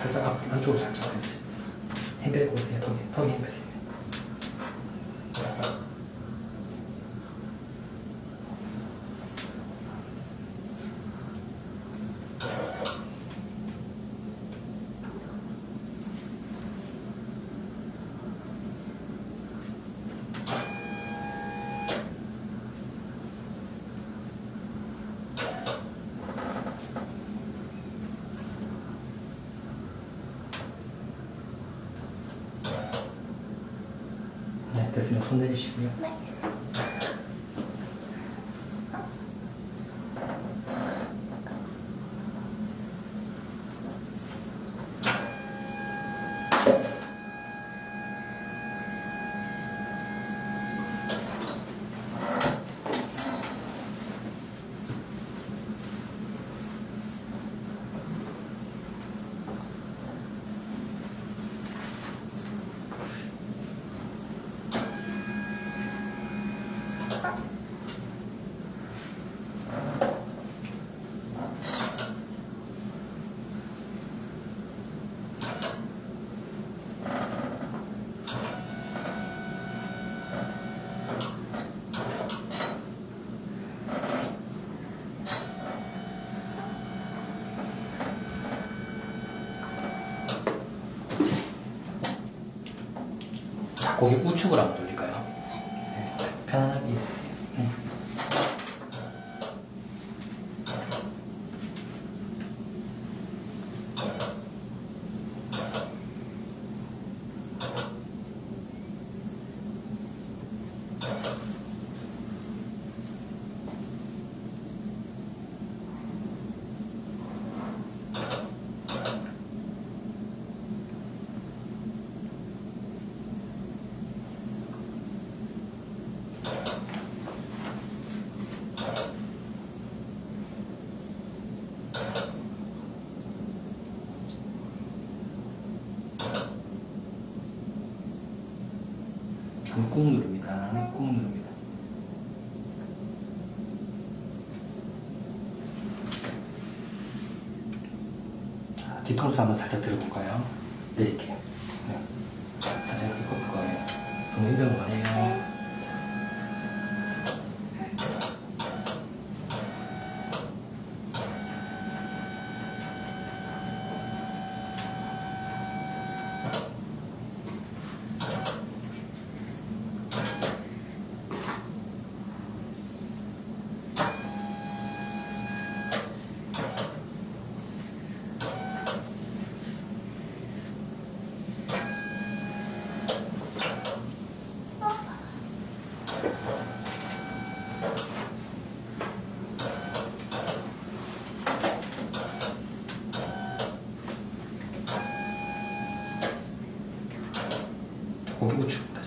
살짝 안쪽으로 살짝 했어요. 힘 빼고, 네, 턱에 힘 빼세요. 네, 됐으면 손 내리시고요. 네. 자, 고개 우측으로 한번 돌릴까요? 네, 편안하게 있어요. 네. 꾹 누릅니다. 꾹 누릅니다. 자, 뒤통수 한번 살짝 들어볼까요? 네, 이렇게. 네. 살짝 이렇게 꺾을 거예요. 좀 힘든 거 아니에요? 고기 우측.